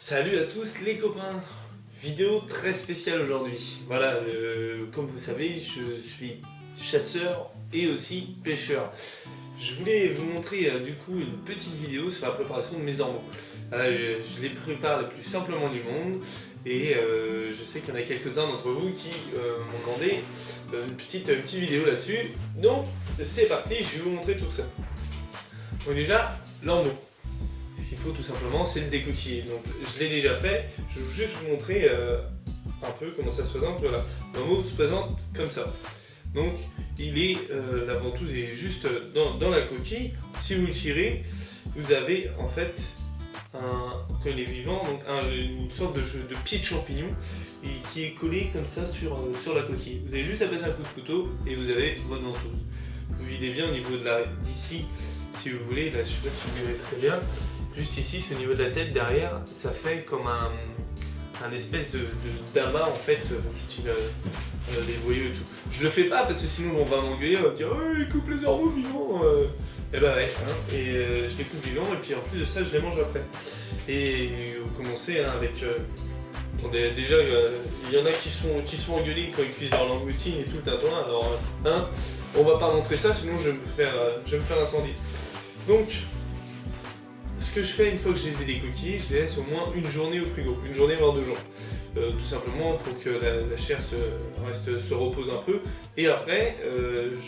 Salut à tous les copains, vidéo très spéciale aujourd'hui. Voilà, comme vous savez, je suis chasseur et aussi pêcheur. Je voulais vous montrer du coup une petite vidéo sur la préparation de mes ormeaux. Voilà, je les prépare le plus simplement du monde et je sais qu'il y en a quelques-uns d'entre vous qui m'ont demandé une petite vidéo là-dessus. Donc c'est parti, je vais vous montrer tout ça. Donc déjà, l'ormeau. Ce qu'il faut tout simplement, c'est le décoquiller. Donc je l'ai déjà fait, je vais juste vous montrer un peu comment ça se présente. Voilà, l'ormeau se présente comme ça. Donc il est, la ventouse est juste dans la coquille. Si vous le tirez, vous avez en fait quand il est vivant, donc une sorte de pied de champignon qui est collé comme ça sur la coquille. Vous avez juste à passer un coup de couteau et vous avez votre ventouse. Vous videz bien au niveau d'ici, si vous voulez. Là, je ne sais pas si vous verrez très bien. Juste ici, c'est au niveau de la tête, derrière, ça fait comme un espèce d'amas en fait, style des voyeux et tout. Je le fais pas parce que sinon on va m'engueuler, on va me dire oh, il coupe les ormeaux vivants. Et bah ouais, hein, je les coupe vivants et puis en plus de ça, je les mange après. Et vous commencez hein, avec. Déjà, il y en a qui sont engueulés quand ils cuisent leur langoustine et tout le tintouin. Alors, hein, on va pas montrer ça, sinon je vais me faire incendie. Donc. Ce que je fais une fois que je les ai décoquillés, je les laisse au moins une journée au frigo, une journée voire 2 jours. Tout simplement pour que la chair se repose un peu. Et après,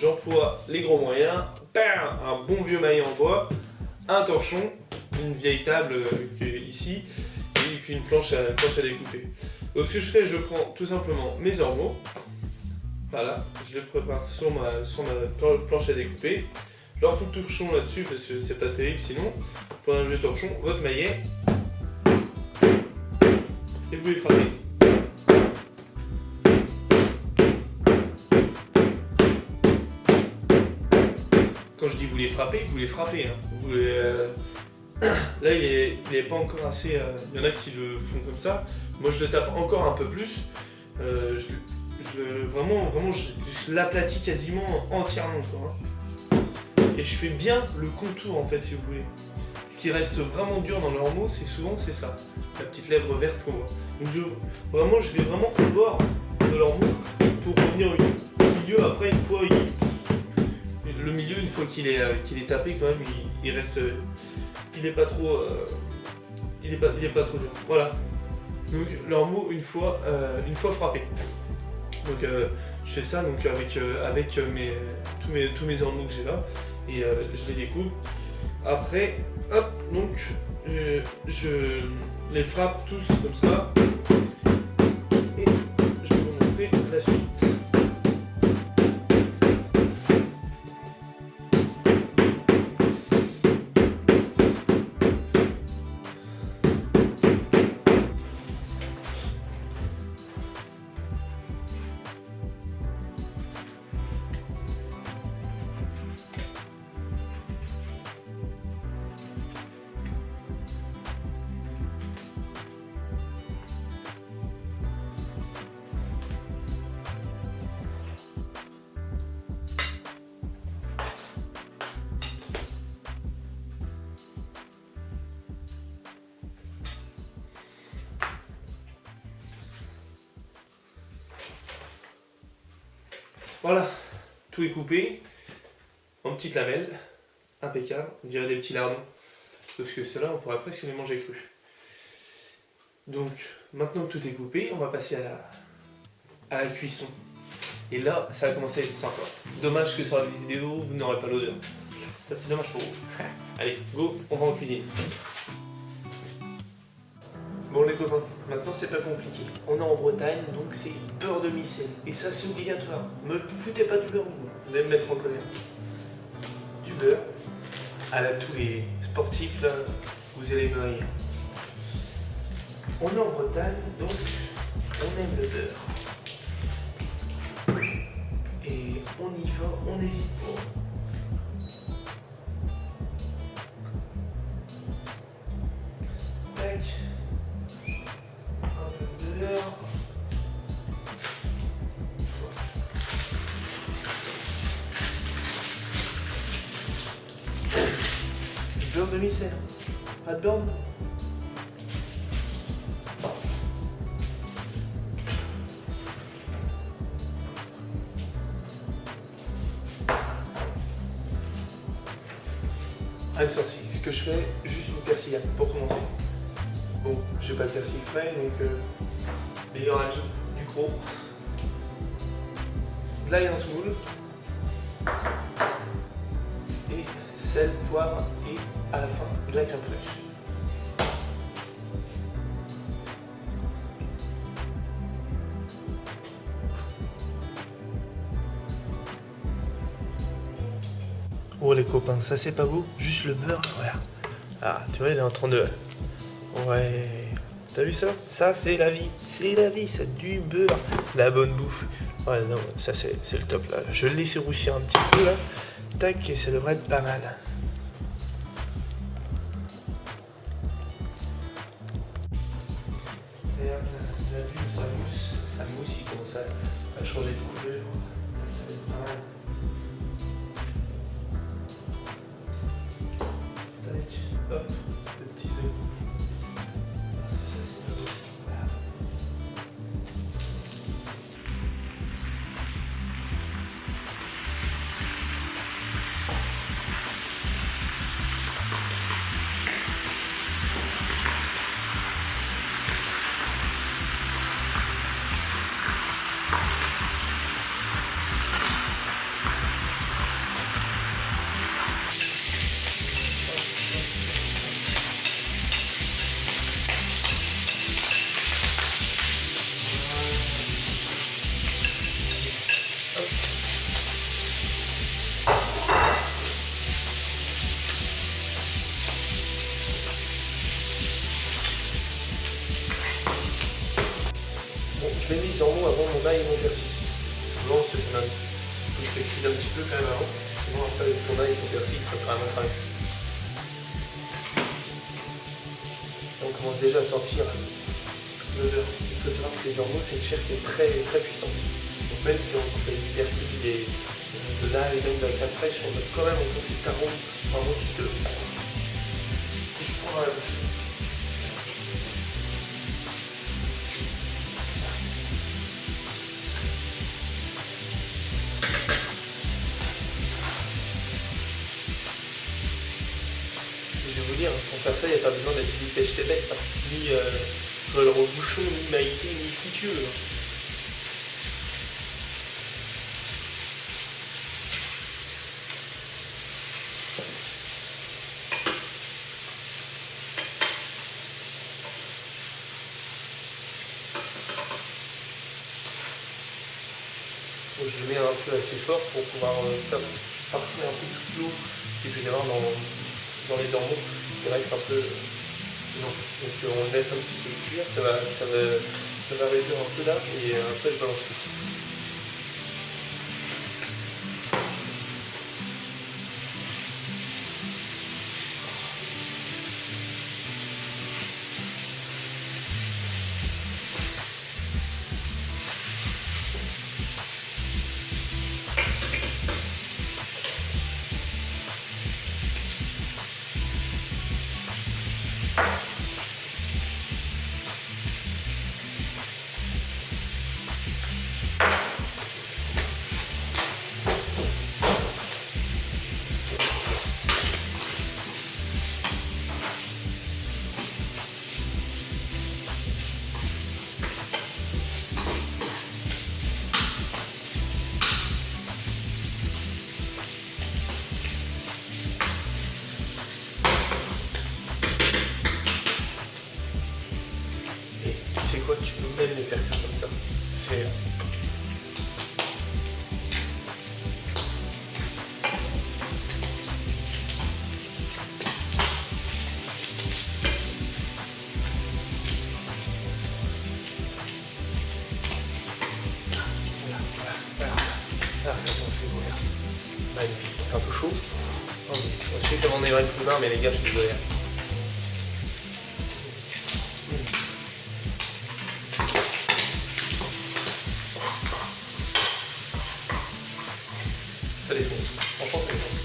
j'emploie les gros moyens, un bon vieux maillet en bois, un torchon, une vieille table ici, et puis une planche à découper. Donc ce que je fais, je prends tout simplement mes ormeaux, voilà, je les prépare sur ma planche à découper. Je leur fous le torchon là-dessus parce que c'est pas terrible sinon. Prenez le torchon, votre maillet, et vous les frappez. Quand je dis vous les frappez. Hein. Là il est pas encore assez. Il y en a qui le font comme ça. Moi je le tape encore un peu plus. Vraiment, je l'aplatis quasiment entièrement. Quoi, hein. Et je fais bien le contour en fait si vous voulez. Ce qui reste vraiment dur dans l'ormeau, c'est ça, la petite lèvre verte qu'on voit. Donc je vais vraiment au bord de l'ormeau pour revenir au milieu. Après une fois qu'il est tapé quand même, il reste, il est pas trop dur. Voilà. Donc l'ormeau une fois frappé. Donc je fais ça donc avec tous mes ormeaux que j'ai là. Et je les découpe. Après, hop, donc je les frappe tous comme ça. Et je vais vous montrer la suite. Voilà, tout est coupé en petites lamelles, impeccable, on dirait des petits lardons, parce que ceux-là on pourrait presque les manger crus. Donc maintenant que tout est coupé, on va passer à la cuisson. Et là, ça va commencer à être sympa. Dommage que sur la vidéo, vous n'aurez pas l'odeur. Ça c'est dommage pour vous. Allez, go, on va en cuisine. Bon les copains, maintenant c'est pas compliqué. On est en Bretagne, donc c'est beurre de micelle. Et ça c'est obligatoire. Me foutez pas du beurre, vous allez me mettre en colère. Du beurre. À tous les sportifs là, vous allez me rire. On est en Bretagne, donc on aime le beurre. Et on y va, on n'hésite pas. Tac. Du beurre de micelle, pas de beurre. Rien de sorcier. Ce que je fais, juste une persillade pour commencer. Bon, j'ai pas de persil frais, donc meilleur ami du gros. De l'ail en semoule. Et sel, poivre et à la fin de la crème fraîche. Oh les copains, ça c'est pas beau, juste le beurre, regarde. Ah, tu vois, il est en train de... Ouais, t'as vu ça? Ça c'est la vie, c'est du beurre, la bonne bouffe. Ouais, non, ça c'est le top là. Je vais le laisser roussir un petit peu là. Tac, et ça devrait être pas mal. Regarde, ça, ça mousse, il commence à changer de couleur. Ça va être pas mal. Hop, le petit œuf. C'est ça, c'est pas beau. Voilà. Bon, je l'ai mis en haut avant mon ail et mon persil. Souvent, c'est quand même. Il faut que ça cuise un petit peu quand même avant. Sinon, après, avec ton ail et ton persil, ça fera vraiment cramer. On commence déjà à sentir l'odeur. Il faut savoir que les ormeaux, c'est une chair qui est très, très puissante. Donc, même si on coupe avec du persil, de l'ail et même de la crème fraîche, on a quand même encore cet arôme vraiment qui se prend dans la bouche. Je vais vous dire, pour faire ça, il n'y a pas besoin d'être ni pêche tébeste, hein. Ni colère au bouchon, ni maïté, ni friture. Donc, je le mets un peu assez fort pour pouvoir faire partir un peu toute l'eau qu'il peut y avoir dans les ormeaux. Il reste un peu... non. Donc on laisse un petit peu cuire, ça va réduire un peu là, et après je balance tout. Quoi, tu peux même les faire comme ça. C'est... Ah, c'est beau ça. Magnifique. C'est un peu chaud. Oh, je sais comment on est avec les mains, mais les gars, je suis désolé. Ça défonce. Franchement, ça défonce.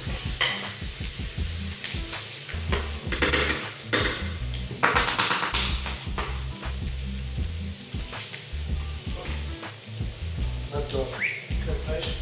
Maintenant, crème fraîche.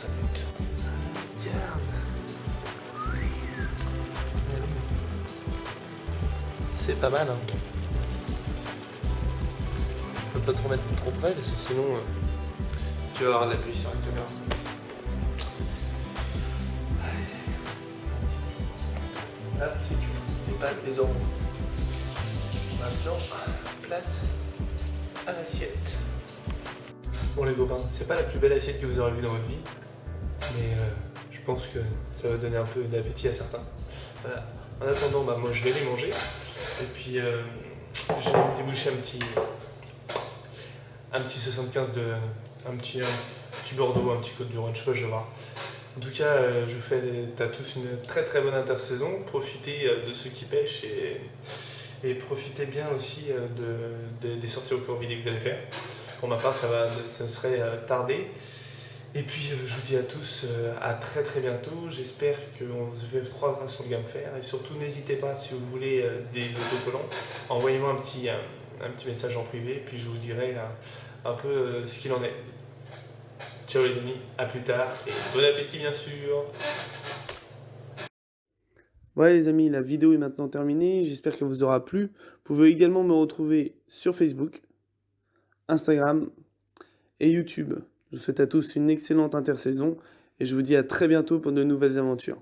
5 minutes. Tiens. C'est pas mal, hein. Je peux pas trop mettre trop près parce que sinon tu vas avoir de la pluie sur la caméra. Là c'est du et pas les oranges. Maintenant, place à l'assiette. Bon les copains, c'est pas la plus belle assiette que vous aurez vue dans votre vie, mais je pense que ça va donner un peu d'appétit à certains. Voilà. En attendant, bah, moi je vais les manger. Et puis j'ai débouché un petit 75 de. Un petit Bordeaux, un petit Côte du Rhône, je sais pas, je vais voir. En tout cas, je vous fais à tous une très très bonne intersaison. Profitez de ceux qui pêchent et profitez bien aussi des sorties au cours vidéo que vous allez faire. Pour ma part, ça serait tardé. Et puis je vous dis à tous à très très bientôt. J'espère qu'on se croisera sur le GameFair. Et surtout, n'hésitez pas si vous voulez des autocollants. Envoyez-moi un petit message en privé. Puis je vous dirai un peu ce qu'il en est. Ciao les amis, à plus tard et bon appétit bien sûr. Voilà les amis, la vidéo est maintenant terminée, j'espère qu'elle vous aura plu. Vous pouvez également me retrouver sur Facebook, Instagram et YouTube. Je vous souhaite à tous une excellente intersaison et je vous dis à très bientôt pour de nouvelles aventures.